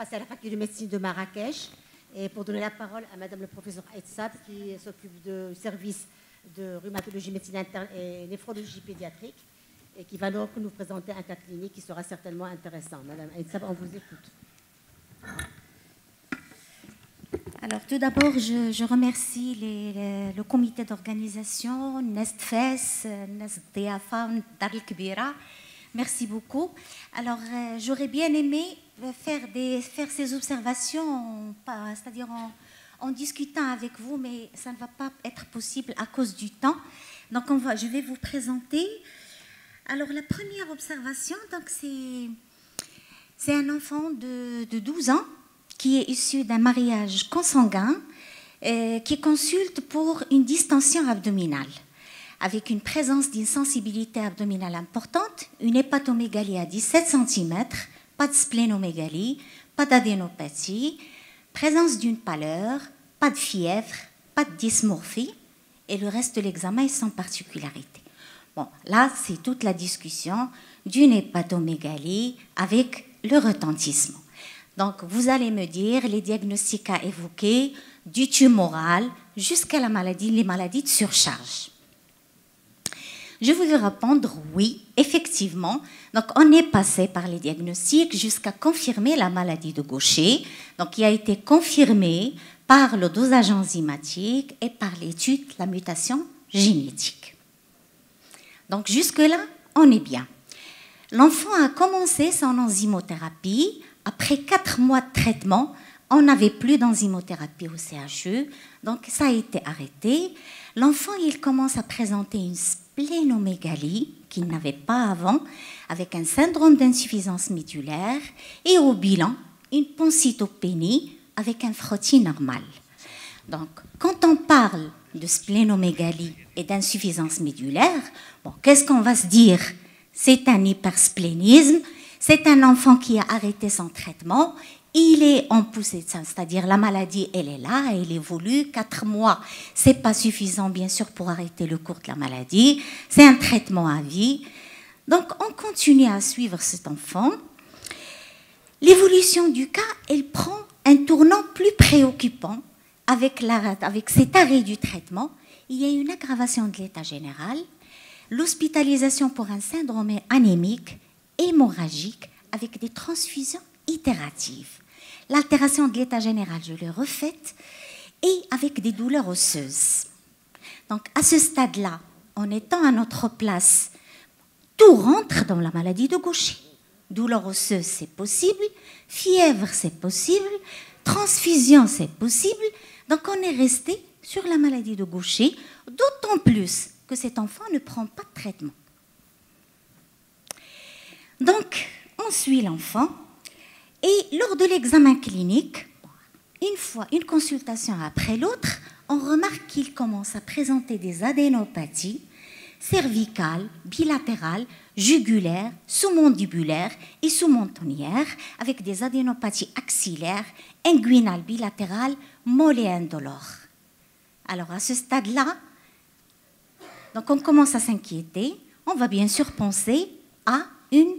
passer à la faculté de médecine de Marrakech et pour donner la parole à Madame le professeur Aïtsab qui s'occupe du service de rhumatologie, médecine interne et néphrologie pédiatrique et qui va donc nous présenter un cas clinique qui sera certainement intéressant. Madame Aïtsab, on vous écoute. Alors tout d'abord, je remercie le comité d'organisation, Nestfes, Nestdiafa, Dar el-Kbira. Merci beaucoup. Alors j'aurais bien aimé faire ces observations, c'est-à-dire en discutant avec vous, mais ça ne va pas être possible à cause du temps. Donc je vais vous présenter. Alors la première observation, donc c'est un enfant de 12 ans qui est issu d'un mariage consanguin qui consulte pour une distension abdominale avec une présence d'une sensibilité abdominale importante, une hépatomégalie à 17 cm, pas de splénomégalie, pas d'adénopathie, présence d'une pâleur, pas de fièvre, pas de dysmorphie, et le reste de l'examen est sans particularité. Bon, là, c'est toute la discussion d'une hépatomégalie avec le retentissement. Donc, vous allez me dire les diagnostics à évoquer, du tumoral jusqu'à les maladies de surcharge. Je vous vais répondre oui, effectivement. Donc, on est passé par les diagnostics jusqu'à confirmer la maladie de Gaucher, donc qui a été confirmée par le dosage enzymatique et par l'étude de la mutation génétique. Donc, jusque-là, on est bien. L'enfant a commencé son enzymothérapie. Après 4 mois de traitement, on n'avait plus d'enzymothérapie au CHU, donc ça a été arrêté. L'enfant, il commence à présenter une splénomégalie qu'il n'avait pas avant, avec un syndrome d'insuffisance médulaire et au bilan, une pancytopénie avec un frottis normal. Donc, quand on parle de splénomégalie et d'insuffisance médulaire, bon, qu'est-ce qu'on va se dire? C'est un hypersplénisme, c'est un enfant qui a arrêté son traitement, il est en poussée, c'est-à-dire la maladie, elle est là, elle évolue. 4 mois, c'est pas suffisant, bien sûr, pour arrêter le cours de la maladie. C'est un traitement à vie. Donc, on continue à suivre cet enfant. L'évolution du cas, elle prend un tournant plus préoccupant avec cet arrêt du traitement. Il y a une aggravation de l'état général, l'hospitalisation pour un syndrome anémique, hémorragique, avec des transfusions itératives. L'altération de l'état général, je l'ai refaite, et avec des douleurs osseuses. Donc, à ce stade-là, en étant à notre place, tout rentre dans la maladie de Gaucher. Douleur osseuse, c'est possible. Fièvre, c'est possible. Transfusion, c'est possible. Donc, on est resté sur la maladie de Gaucher, d'autant plus que cet enfant ne prend pas de traitement. Donc, on suit l'enfant et lors de l'examen clinique, une consultation après l'autre, on remarque qu'il commence à présenter des adénopathies cervicales, bilatérales, jugulaires, sous-mandibulaires et sous-mentonnières, avec des adénopathies axillaires, inguinales bilatérales, molles et indolores. Alors, à ce stade-là, donc on commence à s'inquiéter. On va bien sûr penser à une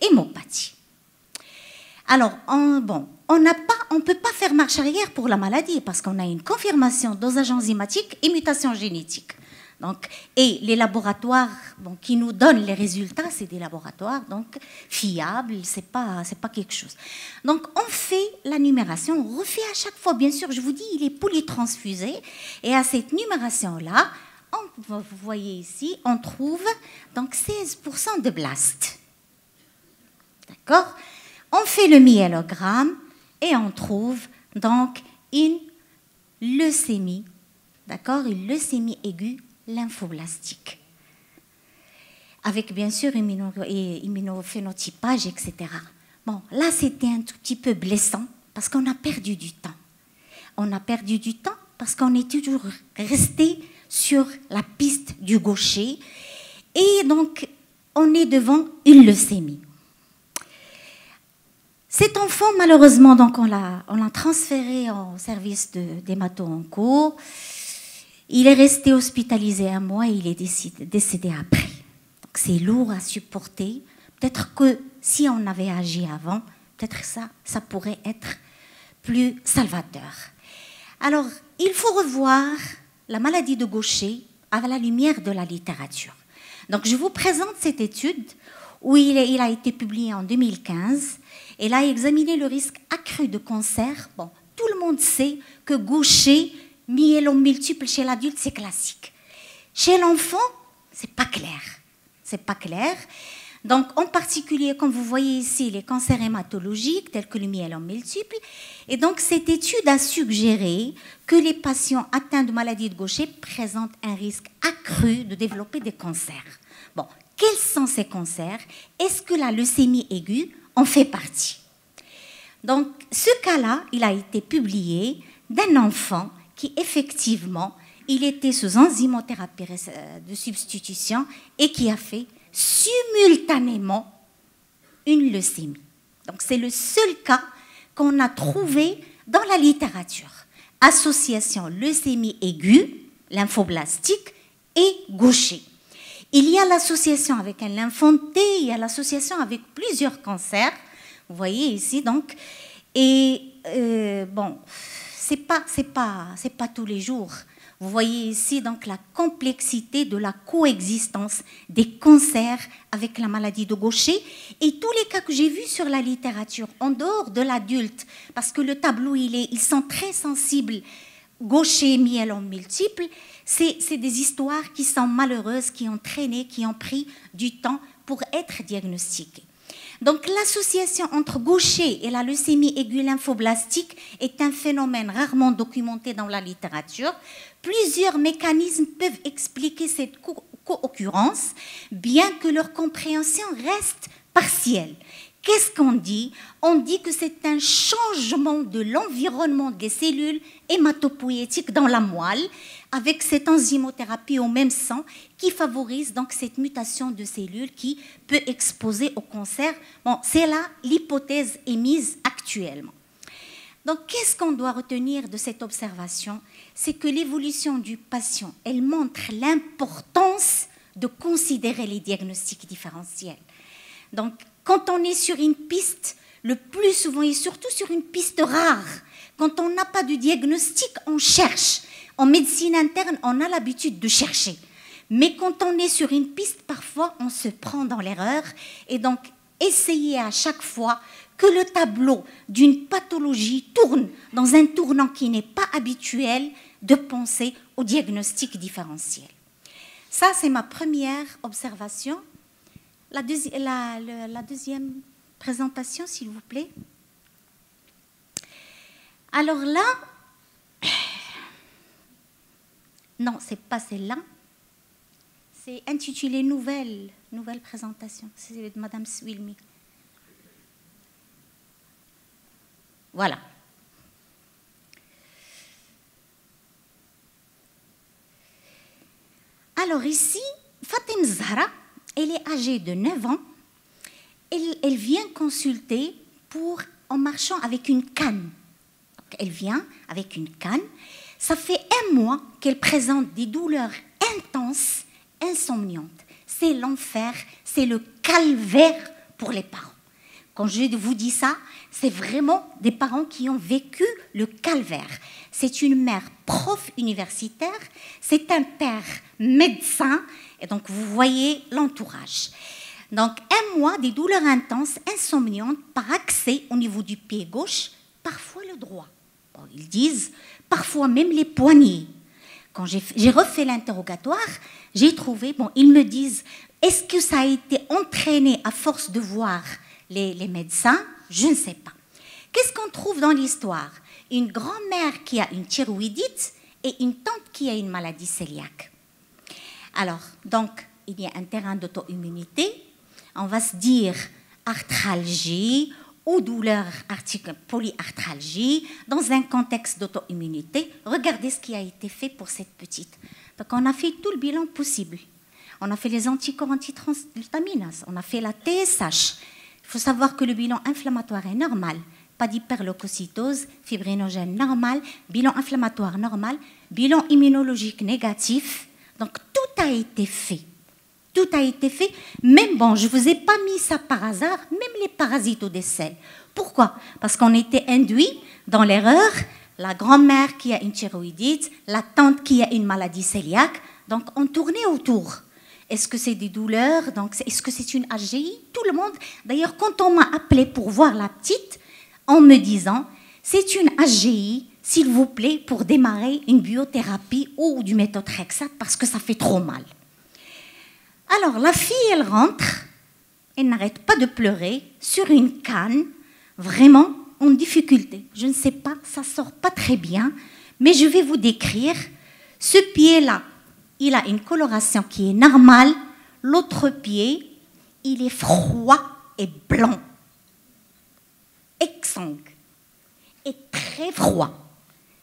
hémopathie. Alors, on ne peut pas faire marche arrière pour la maladie parce qu'on a une confirmation dosage enzymatique et mutation génétique. Donc, et les laboratoires qui nous donnent les résultats, c'est des laboratoires donc, fiables, c'est pas quelque chose. Donc, on fait la numération, on refait à chaque fois, bien sûr, je vous dis, il est polytransfusé. Et à cette numération-là, vous voyez ici, on trouve donc 16% de blastes. D'accord? On fait le myélogramme et on trouve donc une leucémie, d'accord? Une leucémie aiguë lymphoblastique, avec bien sûr immunophénotypage, etc. Bon, là c'était un tout petit peu blessant parce qu'on a perdu du temps. On a perdu du temps parce qu'on est toujours resté sur la piste du Gaucher et donc on est devant une leucémie. Cet enfant, malheureusement, donc on l'a transféré au service d'hémato-onco. Il est resté hospitalisé 1 mois et il est décédé après. Donc c'est lourd à supporter. Peut-être que si on avait agi avant, peut-être ça pourrait être plus salvateur. Alors, il faut revoir la maladie de Gaucher à la lumière de la littérature. Donc, je vous présente cette étude où il a été publié en 2015. Elle a examiné le risque accru de cancer. Bon, tout le monde sait que Gaucher, myélome multiple chez l'adulte, c'est classique. Chez l'enfant, c'est pas clair. C'est pas clair. Donc, en particulier, comme vous voyez ici, les cancers hématologiques, tels que le myélome multiple. Et donc, cette étude a suggéré que les patients atteints de maladie de Gaucher présentent un risque accru de développer des cancers. Bon, quels sont ces cancers? Est-ce que la leucémie aiguë en fait partie? Donc, ce cas-là, il a été publié d'un enfant qui, effectivement, il était sous enzymothérapie de substitution et qui a fait simultanément une leucémie. Donc, c'est le seul cas qu'on a trouvé dans la littérature. Association leucémie aiguë, lymphoblastique et Gaucher. Il y a l'association avec un lymphome T, il y a l'association avec plusieurs cancers. Vous voyez ici, donc. Et bon, c'est pas tous les jours. Vous voyez ici donc la complexité de la coexistence des cancers avec la maladie de Gaucher et tous les cas que j'ai vus sur la littérature en dehors de l'adulte, parce que le tableau ils sont très sensibles. Gaucher, myélome multiple, c'est des histoires qui sont malheureuses, qui ont traîné, qui ont pris du temps pour être diagnostiquées. Donc l'association entre Gaucher et la leucémie aiguë lymphoblastique est un phénomène rarement documenté dans la littérature. Plusieurs mécanismes peuvent expliquer cette co-occurrence, bien que leur compréhension reste partielle. Qu'est-ce qu'on dit? On dit que c'est un changement de l'environnement des cellules hématopoïétiques dans la moelle, avec cette enzymothérapie au même sang qui favorise donc cette mutation de cellules qui peut exposer au cancer. Bon, c'est là l'hypothèse émise actuellement. Donc, qu'est-ce qu'on doit retenir de cette observation? C'est que l'évolution du patient, elle montre l'importance de considérer les diagnostics différentiels. Donc, quand on est sur une piste, le plus souvent, et surtout sur une piste rare, quand on n'a pas de diagnostic, on cherche. En médecine interne, on a l'habitude de chercher. Mais quand on est sur une piste, parfois, on se prend dans l'erreur. Et donc, essayez à chaque fois que le tableau d'une pathologie tourne dans un tournant qui n'est pas habituel, de penser au diagnostic différentiel. Ça, c'est ma première observation. La deuxième présentation, s'il vous plaît. Alors là, non, c'est pas celle-là. C'est intitulé Nouvelle présentation. C'est de Madame Swilmy. Voilà. Alors ici, Fatem Zahra, elle est âgée de 9 ans. Elle vient consulter en marchant avec une canne. Donc, elle vient avec une canne. Ça fait 1 mois qu'elle présente des douleurs intenses, insomniantes. C'est l'enfer, c'est le calvaire pour les parents. Quand je vous dis ça, c'est vraiment des parents qui ont vécu le calvaire. C'est une mère prof universitaire, c'est un père médecin, et donc vous voyez l'entourage. Donc 1 mois, des douleurs intenses, insomniantes, par accès au niveau du pied gauche, parfois le droit. Bon, ils disent parfois même les poignets. Quand j'ai refait l'interrogatoire, j'ai trouvé, bon, ils me disent, est-ce que ça a été entraîné à force de voir les médecins? Je ne sais pas. Qu'est-ce qu'on trouve dans l'histoire? Une grand-mère qui a une thyroïdite et une tante qui a une maladie cœliaque. Alors, donc, il y a un terrain d'auto-immunité. On va se dire arthralgie ou douleur polyarthralgie dans un contexte d'auto-immunité. Regardez ce qui a été fait pour cette petite. Donc, on a fait tout le bilan possible. On a fait les anticorps antitransglutaminase, on a fait la TSH. Il faut savoir que le bilan inflammatoire est normal. Pas d'hyperleucocytose, fibrinogène normal, bilan inflammatoire normal, bilan immunologique négatif. Donc, tout a été fait. Tout a été fait. Même, bon, je ne vous ai pas mis ça par hasard, même les parasitodécèles. Pourquoi? Parce qu'on était induit dans l'erreur, la grand-mère qui a une thyroïdite, la tante qui a une maladie cœliaque, donc on tournait autour. Est-ce que c'est des douleurs? Est-ce que c'est une AGI? Tout le monde. D'ailleurs, quand on m'a appelé pour voir la petite, en me disant, c'est une AGI, s'il vous plaît, pour démarrer une biothérapie ou du méthotrexate parce que ça fait trop mal. Alors, la fille, elle rentre, elle n'arrête pas de pleurer sur une canne, vraiment en difficulté. Je ne sais pas, ça ne sort pas très bien, mais je vais vous décrire. Ce pied-là, il a une coloration qui est normale. L'autre pied, il est froid et blanc, exsangue et très froid.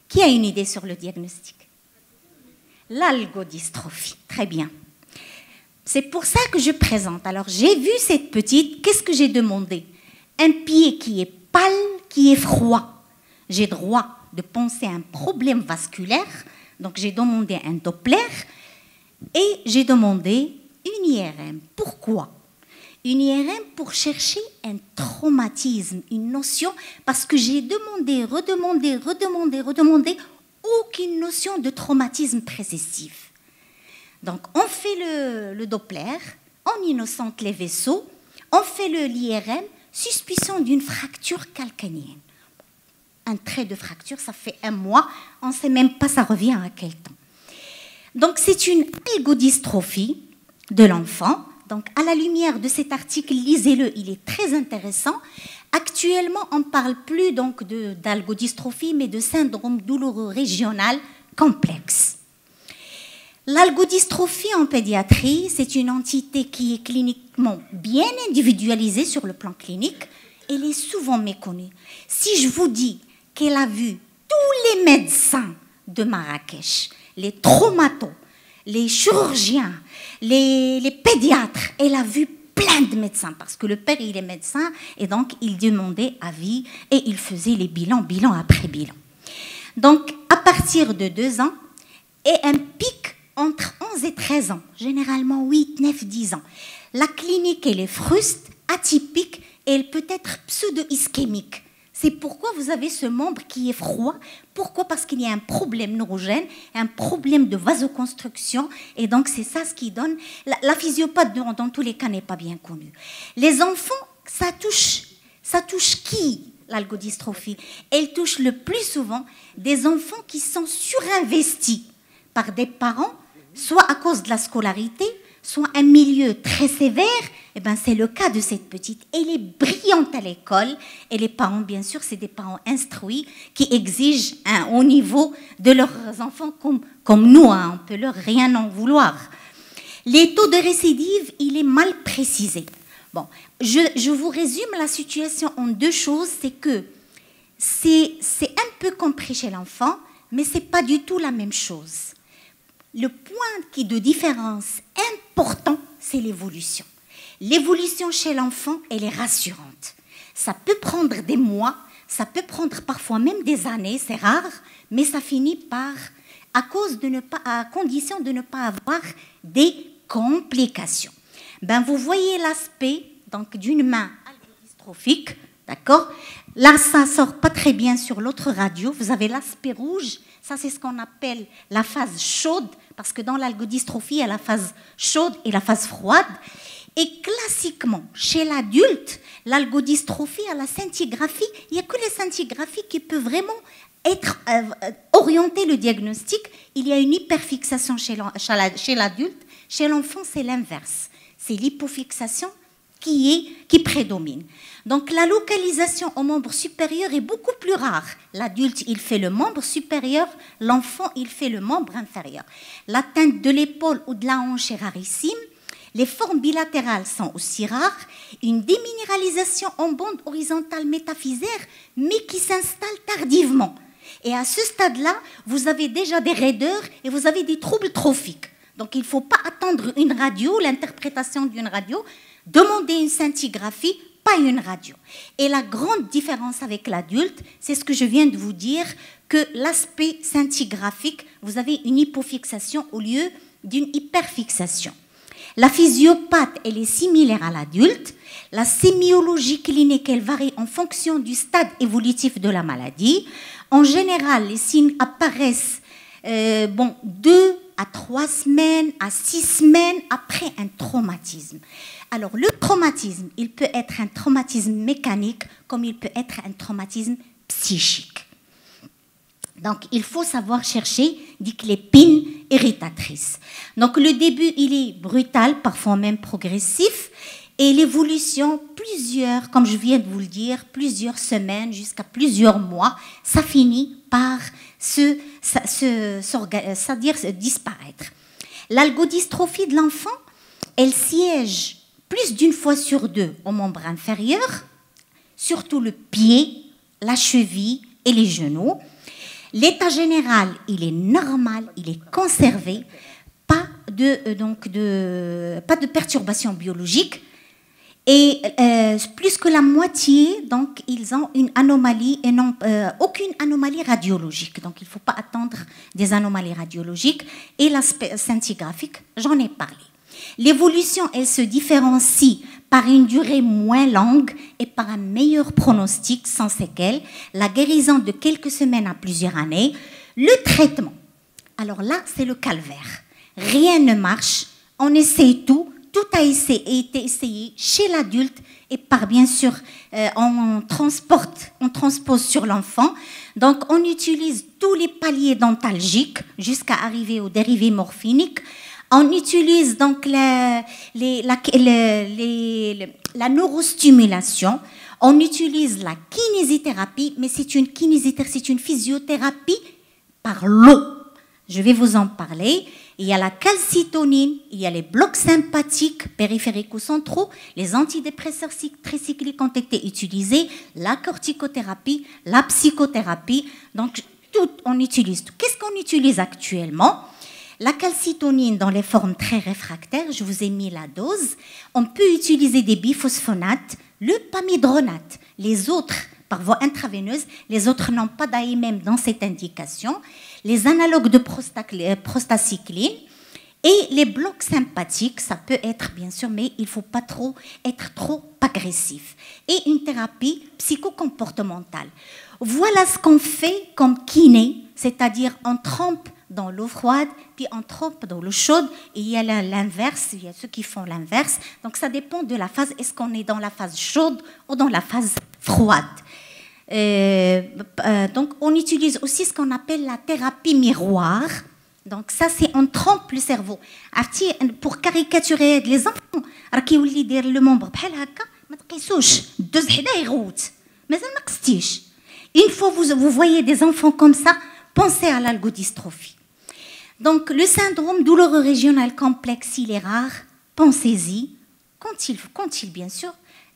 Qui a une idée sur le diagnostic? L'algodystrophie. Très bien. C'est pour ça que je présente. Alors, j'ai vu cette petite. Qu'est-ce que j'ai demandé? Un pied qui est pâle, qui est froid. J'ai droit de penser à un problème vasculaire. Donc, j'ai demandé un Doppler et j'ai demandé une IRM. Pourquoi? Une IRM pour chercher un traumatisme, une notion, parce que j'ai demandé, redemandé, aucune notion de traumatisme précessif. Donc, on fait le Doppler, on innocente les vaisseaux, on fait l'IRM, suspicion d'une fracture calcanéenne. Un trait de fracture, ça fait 1 mois, on ne sait même pas ça revient à quel temps. Donc, c'est une algodystrophie de l'enfant. Donc, à la lumière de cet article, lisez-le, il est très intéressant. Actuellement, on ne parle plus donc d'algodystrophie, mais de syndrome douloureux régional complexe. L'algodystrophie en pédiatrie, c'est une entité qui est cliniquement bien individualisée sur le plan clinique. Elle est souvent méconnue. Si je vous dis qu'elle a vu tous les médecins de Marrakech, les traumatos, les chirurgiens, les pédiatres, elle a vu plein de médecins, parce que le père, il est médecin, et donc il demandait avis, et il faisait les bilans, bilan après bilan. Donc, à partir de 2 ans, et un pic entre 11 et 13 ans, généralement 8, 9, 10 ans. La clinique, elle est fruste, atypique, et elle peut être pseudo-ischémique. C'est pourquoi vous avez ce membre qui est froid. Pourquoi? Parce qu'il y a un problème neurogène, un problème de vasoconstruction, et donc c'est ça ce qui donne... La physiopathe, dans tous les cas, n'est pas bien connue. Les enfants, ça touche qui, l'algodystrophie? Elle touche le plus souvent des enfants qui sont surinvestis par des parents, soit à cause de la scolarité, soit un milieu très sévère. Eh ben, c'est le cas de cette petite. Elle est brillante à l'école, et les parents, bien sûr, c'est des parents instruits qui exigent un haut niveau de leurs enfants comme nous, hein. On peut leur rien en vouloir. Les taux de récidive, il est mal précisé. Bon, je vous résume la situation en 2 choses. C'est que c'est un peu compris chez l'enfant, mais ce n'est pas du tout la même chose. Le point de différence important, c'est l'évolution. L'évolution chez l'enfant, elle est rassurante. Ça peut prendre des mois, ça peut prendre parfois même des années, c'est rare, mais ça finit par, à condition de ne pas avoir des complications. Ben, vous voyez l'aspect d'une main algodystrophique, d'accord? Là, ça ne sort pas très bien sur l'autre radio. Vous avez l'aspect rouge, ça c'est ce qu'on appelle la phase chaude, parce que dans l'algodystrophie, il y a la phase chaude et la phase froide. Et classiquement, chez l'adulte, l'algodystrophie à la scintigraphie, il n'y a que les scintigraphies qui peuvent vraiment orienter le diagnostic. Il y a une hyperfixation chez l'adulte. Chez l'enfant, c'est l'inverse. C'est l'hypofixation qui prédomine. Donc, la localisation au membre supérieur est beaucoup plus rare. L'adulte, il fait le membre supérieur, l'enfant, il fait le membre inférieur. L'atteinte de l'épaule ou de la hanche est rarissime. Les formes bilatérales sont aussi rares. Une déminéralisation en bande horizontale métaphysaire, mais qui s'installe tardivement. Et à ce stade-là, vous avez déjà des raideurs et vous avez des troubles trophiques. Donc, il ne faut pas attendre une radio, l'interprétation d'une radio, demander une scintigraphie, pas une radio. Et la grande différence avec l'adulte, c'est ce que je viens de vous dire, que l'aspect scintigraphique, vous avez une hypofixation au lieu d'une hyperfixation. La physiopathie, elle est similaire à l'adulte. La sémiologie clinique, elle varie en fonction du stade évolutif de la maladie. En général, les signes apparaissent 2 à 3 semaines, à 6 semaines après un traumatisme. Alors, le traumatisme, il peut être un traumatisme mécanique comme il peut être un traumatisme psychique. Donc, il faut savoir chercher des pines irritatrices. Donc, le début, il est brutal, parfois même progressif, et l'évolution, comme je viens de vous le dire, plusieurs semaines jusqu'à plusieurs mois, ça finit par disparaître. L'algodystrophie de l'enfant, elle siège plus d'une fois sur 2 au membre inférieur, surtout le pied, la cheville et les genoux. L'état général, il est normal, il est conservé, pas de perturbations biologiques. Et plus que la moitié, donc, ils ont une anomalie et non aucune anomalie radiologique. Donc, il ne faut pas attendre des anomalies radiologiques. Et l'aspect scintigraphique, j'en ai parlé. L'évolution, elle se différencie par une durée moins longue et par un meilleur pronostic sans séquelles, la guérison de quelques semaines à plusieurs années, le traitement. Alors là, c'est le calvaire. Rien ne marche, on essaie tout a été essayé chez l'adulte et bien sûr, on transpose sur l'enfant. Donc, on utilise tous les paliers dentalgiques jusqu'à arriver aux dérivés morphiniques. On utilise donc la neurostimulation, on utilise la kinésithérapie, mais c'est une physiothérapie par l'eau. Je vais vous en parler. Il y a la calcitonine, il y a les blocs sympathiques, périphériques ou centraux, les antidépresseurs tricycliques ont été utilisés, la corticothérapie, la psychothérapie, donc on utilise tout. Qu'est-ce qu'on utilise actuellement ? La calcitonine dans les formes très réfractaires, je vous ai mis la dose. On peut utiliser des biphosphonates, le pamidronate. Les autres, par voie intraveineuse, les autres n'ont pas d'AMM dans cette indication. Les analogues de prostacycline et les blocs sympathiques, ça peut être bien sûr, mais il ne faut pas être trop agressif. Et une thérapie psychocomportementale. Voilà ce qu'on fait comme kiné, c'est-à-dire on trempe dans l'eau froide, puis on trempe dans l'eau chaude, et il y a l'inverse, il y a ceux qui font l'inverse. Donc ça dépend de la phase, est-ce qu'on est dans la phase chaude ou dans la phase froide. Donc on utilise aussi ce qu'on appelle la thérapie miroir. Donc ça c'est on trempe le cerveau. Pour caricaturer les enfants, le membre بحال هكا ما تقيسوش دوز حدا يغوت مازال ما قستيش. Une fois vous voyez des enfants comme ça, pensez à l'algodystrophie. Donc le syndrome douloureux régional complexe, il est rare, pensez-y, quand il bien sûr,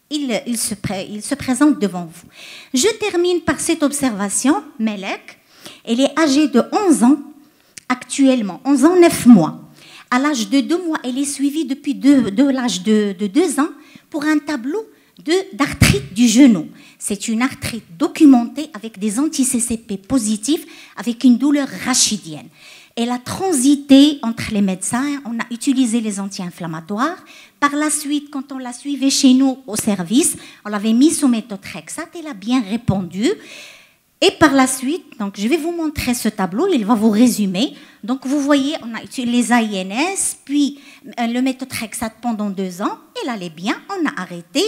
il se présente devant vous. Je termine par cette observation. Melek, elle est âgée de 11 ans, actuellement, 11 ans, 9 mois. À l'âge de 2 mois, elle est suivie depuis l'âge de 2 ans pour un tableau d'arthrite du genou. C'est une arthrite documentée avec des anti-CCP positifs, avec une douleur rachidienne. Elle a transité entre les médecins, on a utilisé les anti-inflammatoires. Par la suite, quand on la suivait chez nous au service, on l'avait mis sous méthotrexate, elle a bien répondu. Et par la suite, donc je vais vous montrer ce tableau, il va vous résumer. Donc vous voyez, on a utilisé les AINS, puis le méthotrexate pendant 2 ans, elle allait bien, on a arrêté,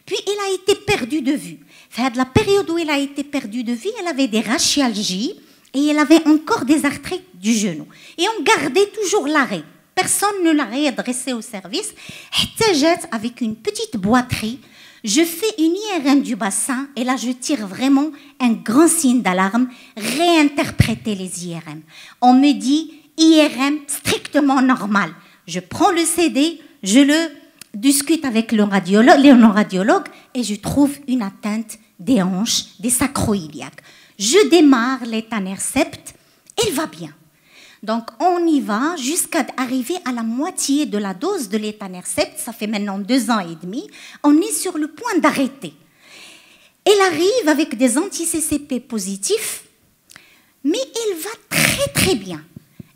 puis elle a été perdue de vue. Enfin, la période où elle a été perdue de vue, elle avait des rachialgies, et elle avait encore des arthrites du genou. Et on gardait toujours l'arrêt. Personne ne l'a réadressé au service. Avec une petite boiterie, je fais une IRM du bassin et là je tire vraiment un grand signe d'alarme. Réinterpréter les IRM. On me dit IRM strictement normal. Je prends le CD, je le discute avec le radiologue et je trouve une atteinte des hanches, des sacro-iliaques. Je démarre l'étanercept, elle va bien. Donc on y va jusqu'à arriver à la moitié de la dose de l'étanercept, ça fait maintenant 2 ans et demi, on est sur le point d'arrêter. Elle arrive avec des anti-CCP positifs, mais elle va très très bien.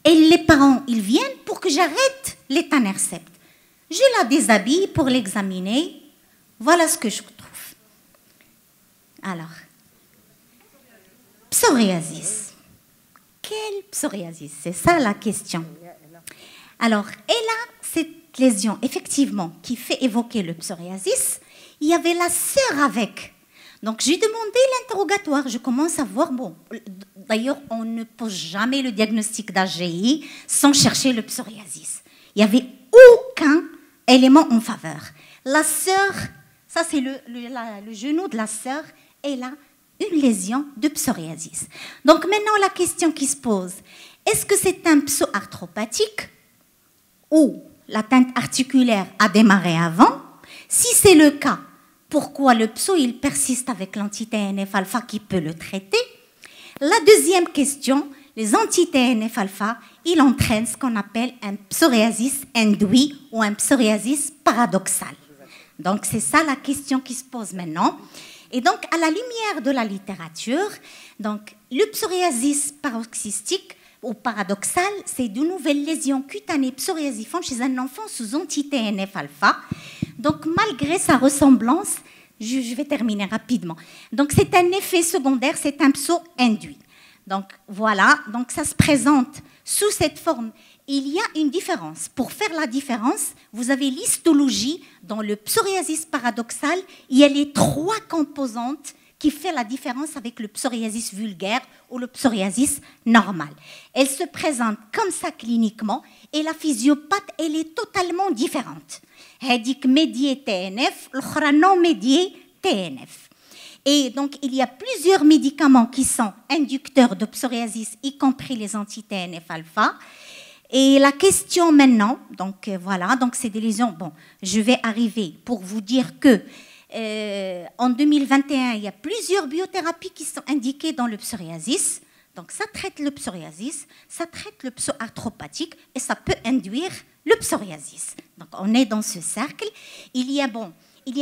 Et les parents, ils viennent pour que j'arrête l'étanercept. Je la déshabille pour l'examiner. Voilà ce que je trouve. Alors, psoriasis. Quelle psoriasis? C'est ça la question. Alors, elle a cette lésion, effectivement, qui fait évoquer le psoriasis. Il y avait la sœur avec. Donc, j'ai demandé l'interrogatoire. Je commence à voir, bon, d'ailleurs, on ne pose jamais le diagnostic d'AGI sans chercher le psoriasis. Il n'y avait aucun élément en faveur. La sœur, ça c'est le genou de la sœur, elle a une lésion de psoriasis. Donc maintenant, la question qui se pose, est-ce que c'est un psoarthropathique ou l'atteinte articulaire a démarré avant? Si c'est le cas, pourquoi le pso il persiste avec l'anti-TNF-alpha qui peut le traiter? La deuxième question, les anti-TNF-alpha, ils entraînent ce qu'on appelle un psoriasis induit ou un psoriasis paradoxal. Donc c'est ça la question qui se pose maintenant. Et donc à la lumière de la littérature, donc le psoriasis paroxystique ou paradoxal, c'est de nouvelles lésions cutanées psoriasiformes chez un enfant sous anti-TNF-alpha. Donc malgré sa ressemblance, je vais terminer rapidement. Donc c'est un effet secondaire, c'est un pso induit. Donc voilà, donc ça se présente sous cette forme. Il y a une différence. Pour faire la différence, vous avez l'histologie. Dans le psoriasis paradoxal, il y a les 3 composantes qui font la différence avec le psoriasis vulgaire ou le psoriasis normal. Elle se présente comme ça cliniquement et la physiopathe, elle est totalement différente. Hadik médié TNF, l'autre non médié TNF. Et donc, il y a plusieurs médicaments qui sont inducteurs de psoriasis, y compris les anti-TNF-alpha. Et la question maintenant, donc voilà, donc c'est des lésions. Bon, je vais arriver pour vous dire que en 2021, il y a plusieurs biothérapies qui sont indiquées dans le psoriasis. Donc ça traite le psoriasis, ça traite le psoarthropathique et ça peut induire le psoriasis. Donc on est dans ce cercle. Il y a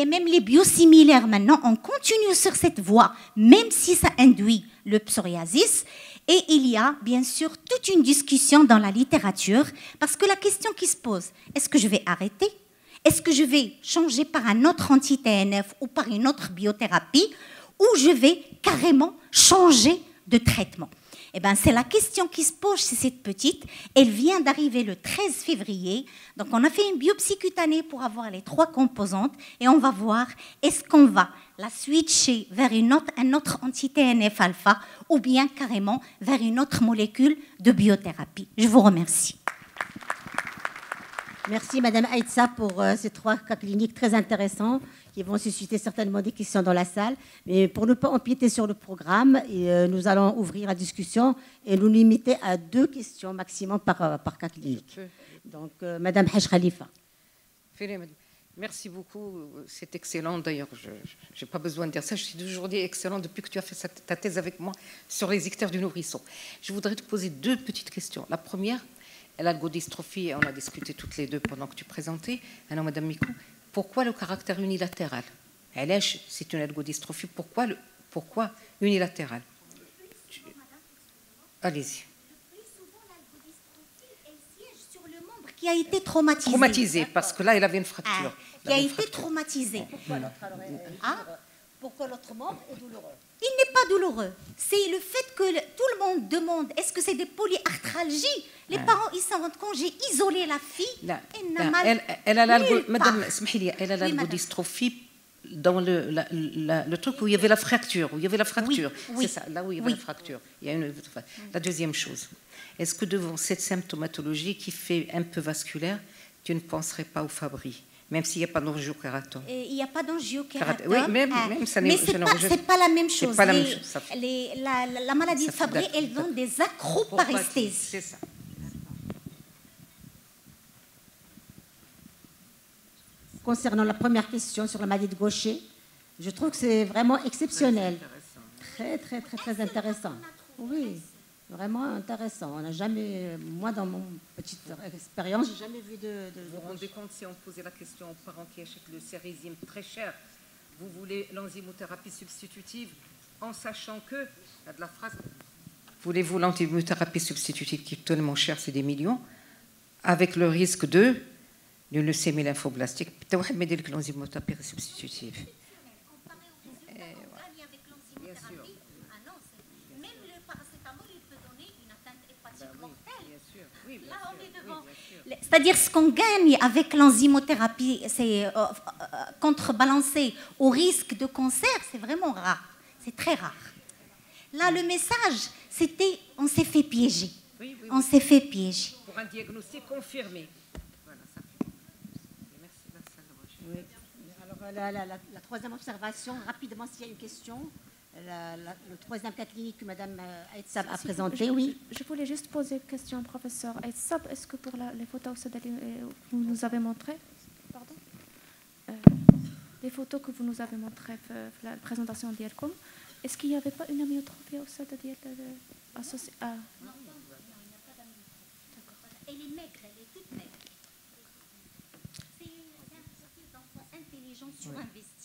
même les biosimilaires maintenant, on continue sur cette voie, même si ça induit le psoriasis. Et il y a bien sûr toute une discussion dans la littérature, parce que la question qui se pose, est-ce que je vais arrêter? Est-ce que je vais changer par un autre anti-TNF ou par une autre biothérapie? Ou je vais carrément changer de traitement? Eh bien, c'est la question qui se pose chez cette petite. Elle vient d'arriver le 13 février. Donc, on a fait une biopsie cutanée pour avoir les 3 composantes. Et on va voir, est-ce qu'on va la switcher vers un autre anti-TNF-alpha ou bien carrément vers une autre molécule de biothérapie. Je vous remercie. Merci Madame Aïtsa pour ces 3 cas cliniques très intéressants qui vont susciter certainement des questions dans la salle. Mais pour ne pas empiéter sur le programme, nous allons ouvrir la discussion et nous limiter à 2 questions maximum par cas clinique. Donc Madame Haj Khalifa. Merci beaucoup, c'est excellent. D'ailleurs, je n'ai pas besoin de dire ça, je suis toujours dit excellent depuis que tu as fait ta thèse avec moi sur les ictères du nourrisson. Je voudrais te poser 2 petites questions. La première, l'algodystrophie, on a discuté toutes les 2 pendant que tu présentais. Alors, Madame Mikou, pourquoi le caractère unilatéral? C'est une algodystrophie, pourquoi unilatéral? Allez-y. Qui a été traumatisé. Traumatisé, parce que là, il avait une fracture. Qui a été traumatisé. Pourquoi l'autre membre est douloureux? Il n'est pas douloureux. C'est le fait que tout le monde demande, est-ce que c'est des polyarthralgies? Les parents, ils s'en rendent compte, j'ai isolé la fille. Elle a l'algodystrophie dans le truc où il y avait la fracture. Oui. C'est ça, là où il y avait la fracture. La deuxième chose, est-ce que devant cette symptomatologie qui fait un peu vasculaire, tu ne penserais pas au Fabry, même s'il n'y a pas d'angiokératome? Il n'y a pas d'angiokératome. Oui, même ça n'est pas la même chose. Pas la même chose. La maladie de Fabry, elle donne des acroparesthésies. C'est ça. Concernant la première question sur la maladie de Gaucher, je trouve que c'est vraiment exceptionnel. Très intéressant. Oui, vraiment intéressant. On n'a jamais, moi dans mon petite expérience, j'ai jamais vu de... Vous vous rendez compte, si on posait la question aux parents qui achètent le cérizime très cher, vous voulez l'enzymothérapie substitutive en sachant que, là de la phrase, voulez-vous l'enzymothérapie substitutive qui est tellement chère, c'est des millions, avec le risque le leucémie lymphoblastique حتى واحد ما يدير لك l'enzymothérapie substitutive. Bien sûr. Ah non, même le paracétamol, il peut donner une atteinte hépatique mortelle. Bien sûr. Oui, bien Là, sûr. on est Oui, devant. bien sûr. C'est-à-dire ce qu'on gagne avec l'enzymothérapie, c'est contrebalancer au risque de cancer, c'est vraiment rare. C'est très rare. Là, le message, c'était on s'est fait piéger. Oui, oui, On oui. s'est fait piéger. Pour un diagnostic confirmé. Voilà, ça. Merci, la salle de recherche. Oui. Alors, la troisième observation, rapidement, s'il y a une question. Le troisième cas clinique que Mme Aïtsab a présenté, oui. Je voulais juste poser une question, professeur Aïtsab. Est-ce que pour les photos que vous nous avez montrées, pardon, les photos que vous nous avez montrées pour la présentation d'IELCOM, est-ce qu'il n'y avait pas une amyotrophie au sein de associée à... Non, elle est maigre, elle est toute maigre. C'est un profil d'enfant intelligent surinvesti.